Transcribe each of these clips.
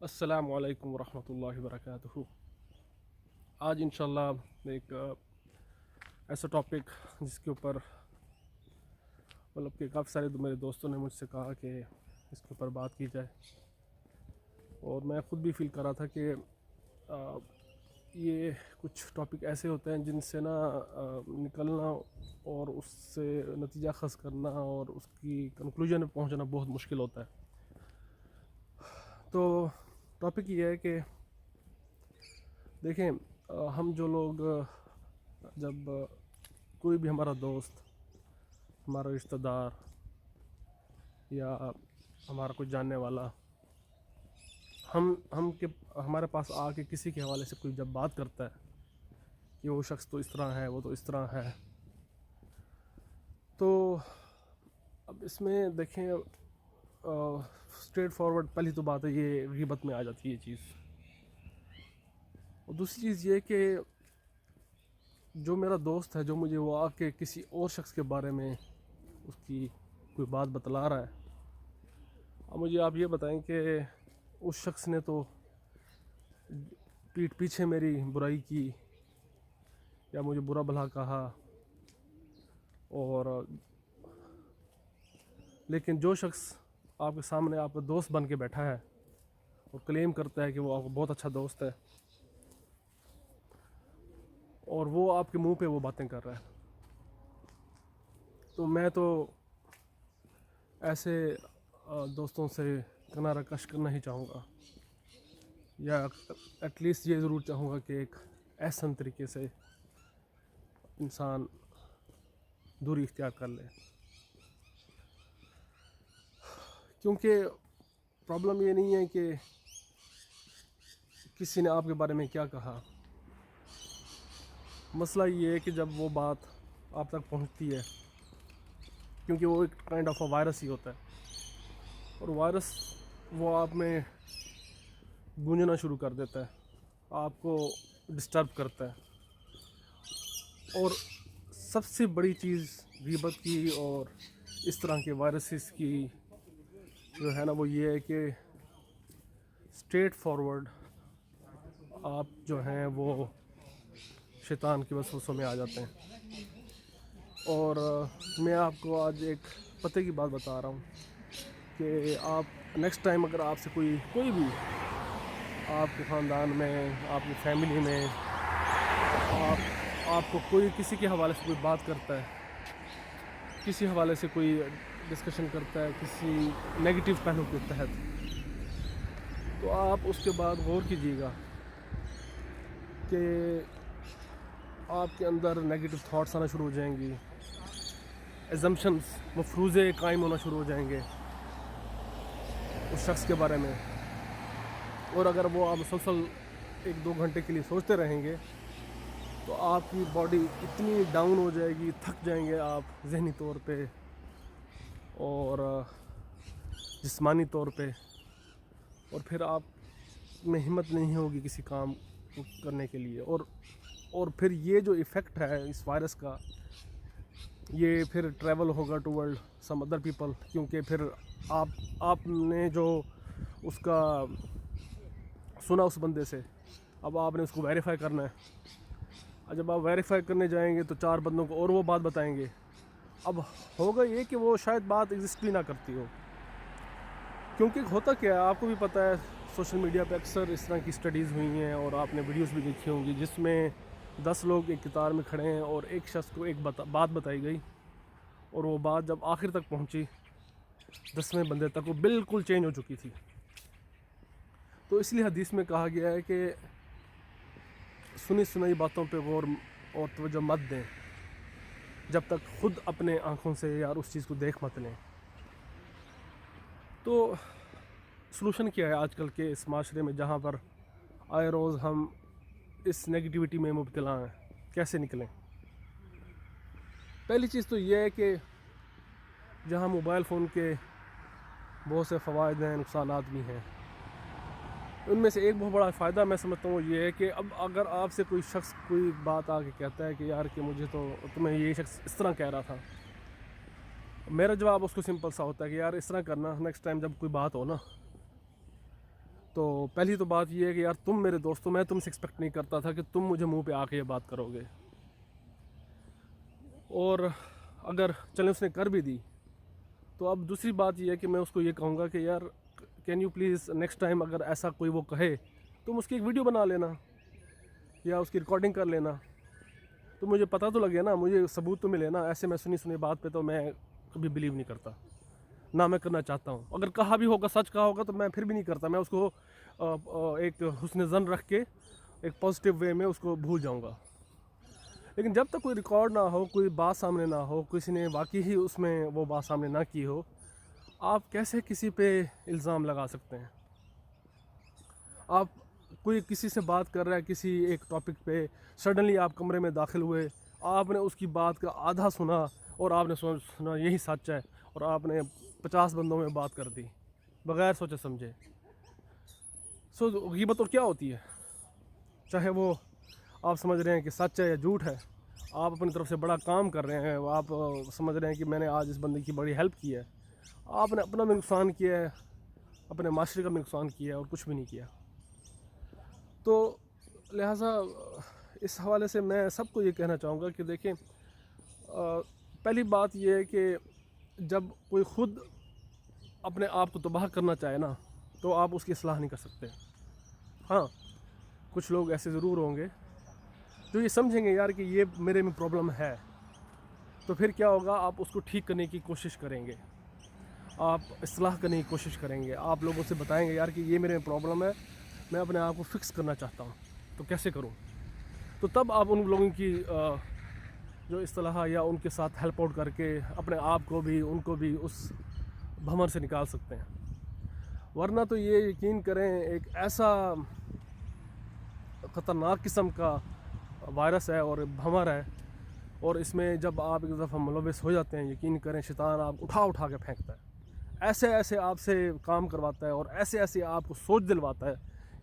السلام علیکم ورحمۃ اللہ وبرکاتہ۔ آج انشاءاللہ ایک ایسا ٹاپک جس کے اوپر کہ کافی سارے میرے دوستوں نے مجھ سے کہا کہ اس کے اوپر بات کی جائے، اور میں خود بھی فیل کر رہا تھا کہ یہ کچھ ٹاپک ایسے ہوتے ہیں جن سے نکلنا اور اس سے نتیجہ خاص کرنا اور اس کی کنکلوژن میں پہنچنا بہت مشکل ہوتا ہے۔ تو ٹاپک یہ ہے کہ دیکھیں، ہم جو لوگ جب کوئی بھی ہمارا دوست، ہمارا رشتہ دار یا ہمارا کوئی جاننے والا ہمارے پاس آ کے کسی کے حوالے سے کوئی جب بات کرتا ہے کہ وہ شخص تو اس طرح ہے، وہ تو اس طرح ہے، تو اب اس میں دیکھیں اسٹریٹ فارورڈ پہلی تو بات ہے، یہ غیبت میں آ جاتی ہے یہ چیز۔ اور دوسری چیز یہ کہ جو میرا دوست ہے، جو مجھے وہ آ کے کسی اور شخص کے بارے میں اس کی کوئی بات بتلا رہا ہے، اب مجھے آپ یہ بتائیں کہ اس شخص نے تو پیٹھ پیچھے میری برائی کی یا مجھے برا بھلا کہا، اور لیکن جو شخص آپ کے سامنے آپ کا دوست بن کے بیٹھا ہے اور کلیم کرتا ہے کہ وہ آپ کا بہت اچھا دوست ہے، اور وہ آپ کے منہ پہ وہ باتیں کر رہا ہے، تو میں تو ایسے دوستوں سے کنارہ کش کرنا ہی چاہوں گا، یا ایٹ لیسٹ یہ ضرور چاہوں گا کہ ایک احسن طریقے سے انسان دوری اختیار کر لے۔ کیونکہ پرابلم یہ نہیں ہے کہ کسی نے آپ کے بارے میں کیا کہا، مسئلہ یہ ہے کہ جب وہ بات آپ تک پہنچتی ہے، کیونکہ وہ ایک کائنڈ آف اے وائرس ہی ہوتا ہے، اور وائرس وہ آپ میں گونجنا شروع کر دیتا ہے، آپ کو ڈسٹرب کرتا ہے۔ اور سب سے بڑی چیز غیبت کی اور اس طرح کے وائرسز کی جو ہے نا، وہ یہ ہے کہ اسٹریٹ فارورڈ آپ جو ہیں وہ شیطان کے وسوسوں میں آ جاتے ہیں۔ اور میں آپ کو آج ایک پتے کی بات بتا رہا ہوں کہ آپ نیکسٹ ٹائم اگر آپ سے کوئی بھی آپ کے خاندان میں، آپ کی فیملی میں، آپ کو کوئی کسی کے حوالے سے کوئی بات کرتا ہے، کسی حوالے سے کوئی ڈسکشن کرتا ہے کسی نیگیٹو پہلو کے تحت، تو آپ اس کے بعد غور کیجیے گا کہ آپ کے اندر نیگیٹو تھاٹس آنا شروع ہو جائیں گی، ایزمپشنز، مفروضے قائم ہونا شروع ہو جائیں گے اس شخص کے بارے میں، اور اگر وہ آپ مسلسل 1-2 گھنٹے کے لیے سوچتے رہیں گے تو آپ کی باڈی اتنی ڈاؤن ہو جائے گی، تھک جائیں گے آپ ذہنی طور پہ اور جسمانی طور پہ، اور پھر آپ میں ہمت نہیں ہوگی کسی کام کو کرنے کے لیے، اور پھر یہ جو ایفیکٹ ہے اس وائرس کا، یہ پھر ٹریول ہوگا to world some other people, کیونکہ پھر آپ نے جو اس کا سنا اس بندے سے، اب آپ نے اس کو ویریفائی کرنا ہے، اور جب آپ ویریفائی کرنے جائیں گے تو 4 بندوں کو اور وہ بات بتائیں گے، اب ہوگا یہ کہ وہ شاید بات ایگزسٹ بھی نہ کرتی ہو، کیونکہ ہوتا کیا ہے آپ کو بھی پتہ ہے، سوشل میڈیا پہ اکثر اس طرح کی اسٹڈیز ہوئی ہیں اور آپ نے ویڈیوز بھی دیکھی ہوں گی جس میں 10 لوگ ایک قطار میں کھڑے ہیں اور ایک شخص کو ایک بات بتائی گئی، اور وہ بات جب آخر تک پہنچی 10ویں بندے تک، وہ بالکل چینج ہو چکی تھی۔ تو اس لیے حدیث میں کہا گیا ہے کہ سنی سنائی باتوں پہ غور اور توجہ مت دیں جب تک خود اپنے آنکھوں سے یار اس چیز کو دیکھ مت لیں۔ تو سلوشن کیا ہے آج کل کے اس معاشرے میں جہاں پر آئے روز ہم اس نگیٹیوٹی میں مبتلا ہیں؟ کیسے نکلیں؟ پہلی چیز تو یہ ہے کہ جہاں موبائل فون کے بہت سے فوائد ہیں، نقصانات بھی ہیں، ان میں سے ایک بہت بڑا فائدہ میں سمجھتا ہوں یہ ہے کہ اب اگر آپ سے کوئی شخص کوئی بات آ کے کہتا ہے کہ یار کہ مجھے تو تمہیں یہ شخص اس طرح کہہ رہا تھا، میرا جواب اس کو سمپل سا ہوتا ہے کہ یار اس طرح کرنا، نیکسٹ ٹائم جب کوئی بات ہو نا تو پہلی تو بات یہ ہے کہ یار تم میرے دوستو، میں تم سے ایکسپیکٹ نہیں کرتا تھا کہ تم مجھے منہ پہ آ کے یہ بات کرو گے، اور اگر چلیں اس نے کر بھی دی تو اب دوسری بات یہ ہے کہ میں اس کو یہ کہوں گا کہ یار can you please next time اگر ایسا کوئی وہ کہے تم اس کی ایک ویڈیو بنا لینا یا اس کی ریکارڈنگ کر لینا، تو مجھے پتہ تو لگے نا، مجھے ثبوت تو ملے نا. ایسے میں سنی بات پہ تو میں کبھی بلیو نہیں کرتا، نہ میں کرنا چاہتا ہوں. اگر کہا بھی ہوگا، سچ کہا ہوگا، تو میں پھر بھی نہیں کرتا. میں اس کو ایک حسن ظن رکھ کے ایک پازیٹیو وے میں اس کو بھول جاؤں گا. لیکن جب تک کوئی ریکارڈ نہ ہو، کوئی بات سامنے نہ ہو، کسی نے واقعی ہی اس میں وہ بات سامنے نہ کی ہو، آپ کیسے کسی پہ الزام لگا سکتے ہیں؟ آپ کوئی کسی سے بات کر رہا ہے کسی ایک ٹاپک پہ، سڈنلی آپ کمرے میں داخل ہوئے، آپ نے اس کی بات کا آدھا سنا اور آپ نے سنا یہی سچ ہے، اور آپ نے 50 بندوں میں بات کر دی بغیر سوچے سمجھے. غیبت اور کیا ہوتی ہے؟ چاہے وہ آپ سمجھ رہے ہیں کہ سچ ہے یا جھوٹ ہے، آپ اپنی طرف سے بڑا کام کر رہے ہیں، آپ سمجھ رہے ہیں کہ میں نے آج اس بندے کی بڑی ہیلپ کی ہے، آپ نے اپنا بھی نقصان کیا ہے، اپنے معاشرے کا بھی نقصان کیا ہے، اور کچھ بھی نہیں کیا. تو لہٰذا اس حوالے سے میں سب کو یہ کہنا چاہوں گا کہ دیکھیں، پہلی بات یہ ہے کہ جب کوئی خود اپنے آپ کو تباہ کرنا چاہے نا، تو آپ اس کی اصلاح نہیں کر سکتے. ہاں، کچھ لوگ ایسے ضرور ہوں گے جو یہ سمجھیں گے یار کہ یہ میرے میں پرابلم ہے، تو پھر کیا ہوگا، آپ اس کو ٹھیک کرنے کی کوشش کریں گے، آپ اصلاح کرنے کی کوشش کریں گے، آپ لوگوں سے بتائیں گے یار کہ یہ میرے میں پرابلم ہے، میں اپنے آپ کو فکس کرنا چاہتا ہوں، تو کیسے کروں. تو تب آپ ان لوگوں کی جو اصطلاح یا ان کے ساتھ ہیلپ آؤٹ کر کے اپنے آپ کو بھی ان کو بھی اس بھمر سے نکال سکتے ہیں. ورنہ تو یہ یقین کریں ایک ایسا خطرناک قسم کا وائرس ہے اور بھمر ہے، اور اس میں جب آپ ایک دفعہ ملوث ہو جاتے ہیں، یقین کریں شیطان آپ اٹھا کے پھینکتا ہے، ایسے آپ سے کام کرواتا ہے، اور ایسے آپ کو سوچ دلواتا ہے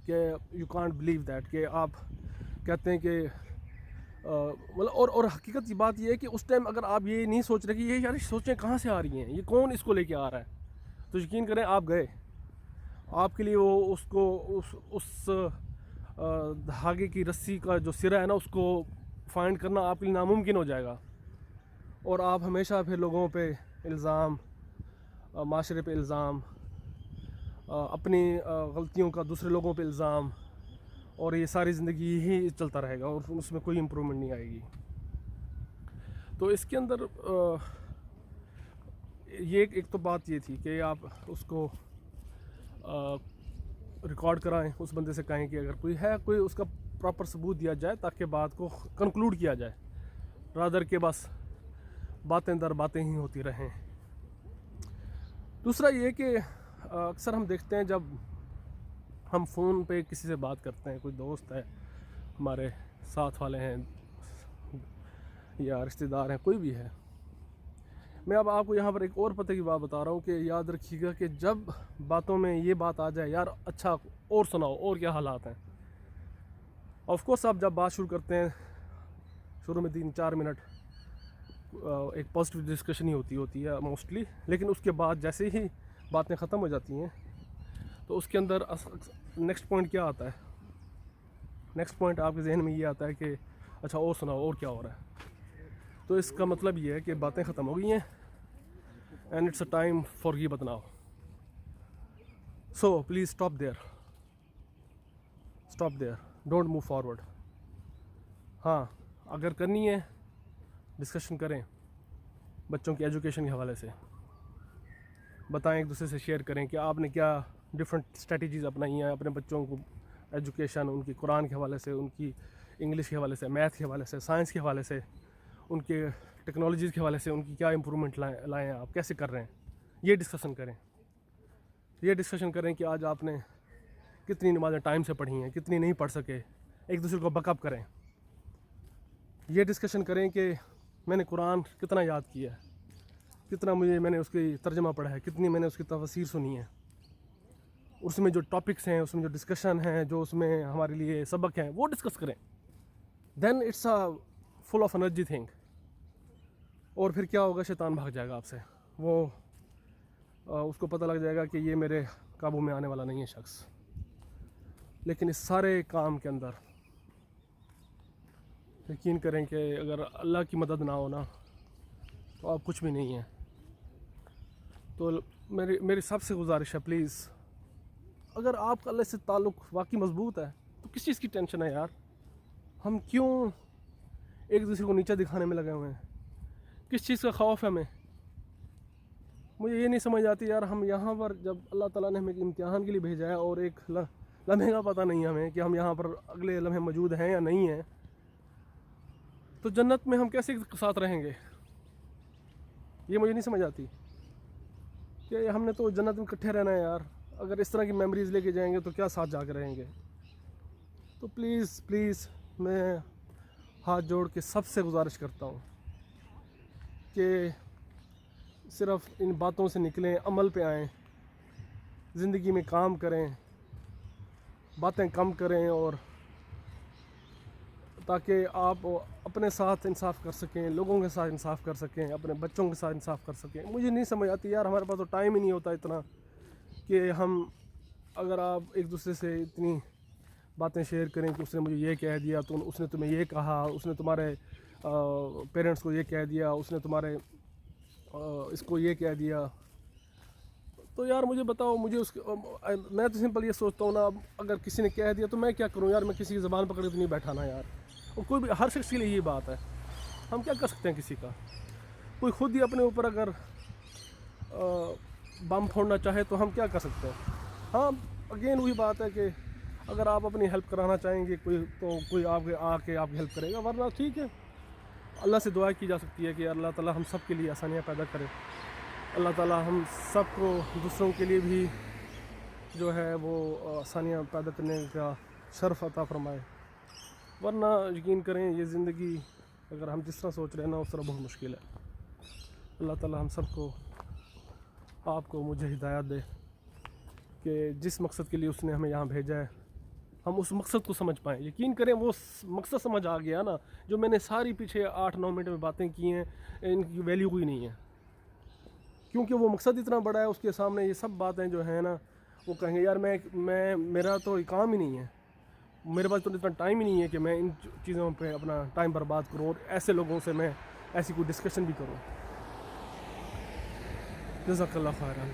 کہ یو کانٹ بلیو دیٹ، کہ آپ کہتے ہیں کہ مطلب اور حقیقت کی بات یہ ہے کہ اس ٹائم اگر آپ یہ نہیں سوچ رہے کہ یہ یار سوچیں کہاں سے آ رہی ہیں، یہ کون اس کو لے کے آ رہا ہے، تو یقین کریں آپ گئے. آپ کے لیے وہ اس دھاگے کی رسی کا جو سرا ہے نا، اس کو فائنڈ کرنا آپ کے لیے ناممکن ہو جائے گا، اور آپ ہمیشہ پھر لوگوں پہ الزام، معاشرے پہ الزام، اپنی غلطیوں کا دوسرے لوگوں پہ الزام، اور یہ ساری زندگی ہی چلتا رہے گا، اور اس میں کوئی امپرومنٹ نہیں آئے گی. تو اس کے اندر یہ ایک تو بات یہ تھی کہ آپ اس کو ریکارڈ کرائیں، اس بندے سے کہیں کہ اگر کوئی اس کا پراپر ثبوت دیا جائے تاکہ بات کو کنکلوڈ کیا جائے، رادر کہ بس باتیں در باتیں ہی ہوتی رہیں. دوسرا یہ کہ اکثر ہم دیکھتے ہیں جب ہم فون پہ کسی سے بات کرتے ہیں، کوئی دوست ہے ہمارے ساتھ والے ہیں یا رشتہ دار ہیں، کوئی بھی ہے. میں اب آپ کو یہاں پر ایک اور پتہ کی بات بتا رہا ہوں کہ یاد رکھیے گا کہ جب باتوں میں یہ بات آ جائے یار اچھا اور سناؤ اور کیا حالات ہیں، آف کورس آپ جب بات شروع کرتے ہیں شروع میں 3-4 منٹ ایک پازیٹیو ڈسکشن ہی ہوتی ہے موسٹلی، لیکن اس کے بعد جیسے ہی باتیں ختم ہو جاتی ہیں تو اس کے اندر نیکسٹ پوائنٹ کیا آتا ہے؟ نیکسٹ پوائنٹ آپ کے ذہن میں یہ آتا ہے کہ اچھا اور سناؤ اور کیا ہو رہا ہے. تو اس کا مطلب یہ ہے کہ باتیں ختم ہو گئی ہیں and it's a time for غیبت now. So please stop there, don't move forward. ہاں، اگر کرنی ہے ڈسکشن کریں، بچوں کی ایجوکیشن کے حوالے سے بتائیں، ایک دوسرے سے شیئر کریں کہ آپ نے کیا ڈفرینٹ اسٹریٹجیز اپنائی ہیں اپنے بچوں کو ایجوکیشن، ان کی قرآن کے حوالے سے، ان کی انگلش کے حوالے سے، میتھ کے حوالے سے، سائنس کے حوالے سے، ان کے ٹیکنالوجیز کے حوالے سے ان کی کیا امپرومنٹ لائیں ہیں، آپ کیسے کر رہے ہیں، یہ ڈسکشن کریں کہ آج آپ نے کتنی نمازیں ٹائم سے پڑھی ہیں، کتنی نہیں پڑھ سکے، ایک دوسرے کو بیک اپ کریں. یہ ڈسکشن کریں کہ میں نے قرآن کتنا یاد کیا ہے، کتنا میں نے اس کی ترجمہ پڑھا ہے، کتنی میں نے اس کی تفسیر سنی ہے، اس میں جو ٹاپکس ہیں، اس میں جو ڈسکشن ہیں، جو اس میں ہمارے لیے سبق ہیں، وہ ڈسکس کریں. Then it's a full of energy thing. اور پھر کیا ہوگا، شیطان بھاگ جائے گا آپ سے، وہ اس کو پتہ لگ جائے گا کہ یہ میرے قابو میں آنے والا نہیں ہے شخص. لیکن اس سارے کام کے اندر یقین کریں کہ اگر اللہ کی مدد نہ ہو نا تو آپ کچھ بھی نہیں ہیں. تو میری سب سے گزارش ہے پلیز، اگر آپ کا اللہ سے تعلق واقعی مضبوط ہے تو کس چیز کی ٹینشن ہے یار؟ ہم کیوں ایک دوسرے کو نیچا دکھانے میں لگے ہوئے ہیں؟ کس چیز کا خوف ہے ہمیں؟ مجھے یہ نہیں سمجھ آتی یار. ہم یہاں پر جب اللہ تعالیٰ نے ہمیں امتحان کے لیے بھیجا ہے اور ایک لمحے کا پتہ نہیں ہمیں کہ ہم یہاں پر اگلے لمحے موجود ہیں یا نہیں ہیں، تو جنت میں ہم کیسے ساتھ رہیں گے؟ یہ مجھے نہیں سمجھ آتی کہ ہم نے تو جنت میں اکٹھے رہنا ہے یار. اگر اس طرح کی میموریز لے کے جائیں گے تو کیا ساتھ جا کے رہیں گے؟ تو پلیز پلیز میں ہاتھ جوڑ کے سب سے گزارش کرتا ہوں کہ صرف ان باتوں سے نکلیں، عمل پہ آئیں، زندگی میں کام کریں، باتیں کم کریں، اور تاکہ آپ اپنے ساتھ انصاف کر سکیں، لوگوں کے ساتھ انصاف کر سکیں، اپنے بچوں کے ساتھ انصاف کر سکیں. مجھے نہیں سمجھ آتی یار، ہمارے پاس تو ٹائم ہی نہیں ہوتا اتنا کہ ہم، اگر آپ ایک دوسرے سے اتنی باتیں شیئر کریں کہ اس نے مجھے یہ کہہ دیا، تو اس نے تمہیں یہ کہا، اس نے تمہارے پیرنٹس کو یہ کہہ دیا، اس نے تمہارے اس کو یہ کہہ دیا، تو یار مجھے بتاؤ، میں تو سمپل یہ سوچتا ہوں نا، اگر کسی نے کہہ دیا تو میں کیا کروں یار؟ میں کسی کی زبان پکڑ کے تو نہیں بیٹھا نا یار. اور کوئی بھی، ہر شخص کے لیے یہی بات ہے، ہم کیا کر سکتے ہیں کسی کا؟ کوئی خود ہی اپنے اوپر اگر بم پھوڑنا چاہے تو ہم کیا کر سکتے ہیں؟ ہاں اگین وہی بات ہے کہ اگر آپ اپنی ہیلپ کرانا چاہیں گے تو کوئی آپ کے آپ کی ہیلپ کرے گا، ورنہ ٹھیک ہے، اللہ سے دعا کی جا سکتی ہے کہ اللہ تعالیٰ ہم سب کے لیے آسانیاں پیدا کرے. اللہ تعالیٰ ہم سب کو دوسروں کے لیے بھی جو ہے وہ آسانیاں پیدا کرنے کا شرف عطا فرمائے. ورنہ یقین کریں یہ زندگی اگر ہم جس طرح سوچ رہے ہیں نا اس طرح بہت مشکل ہے. اللہ تعالیٰ ہم سب کو، آپ کو، مجھے ہدایت دے کہ جس مقصد کے لیے اس نے ہمیں یہاں بھیجا ہے ہم اس مقصد کو سمجھ پائیں. یقین کریں وہ مقصد سمجھ آ گیا نا، جو میں نے ساری پیچھے 8-9 منٹ میں باتیں کی ہیں ان کی ویلیو کوئی نہیں ہے، کیونکہ وہ مقصد اتنا بڑا ہے. اس کے سامنے یہ سب باتیں جو ہیں نا، وہ کہیں گے یار میرا تو کام ہی نہیں ہے، میرے پاس تو اتنا ٹائم ہی نہیں ہے کہ میں ان چیزوں پہ اپنا ٹائم برباد کروں اور ایسے لوگوں سے میں ایسی کوئی ڈسکشن بھی کروں. جزاک اللہ خیرا.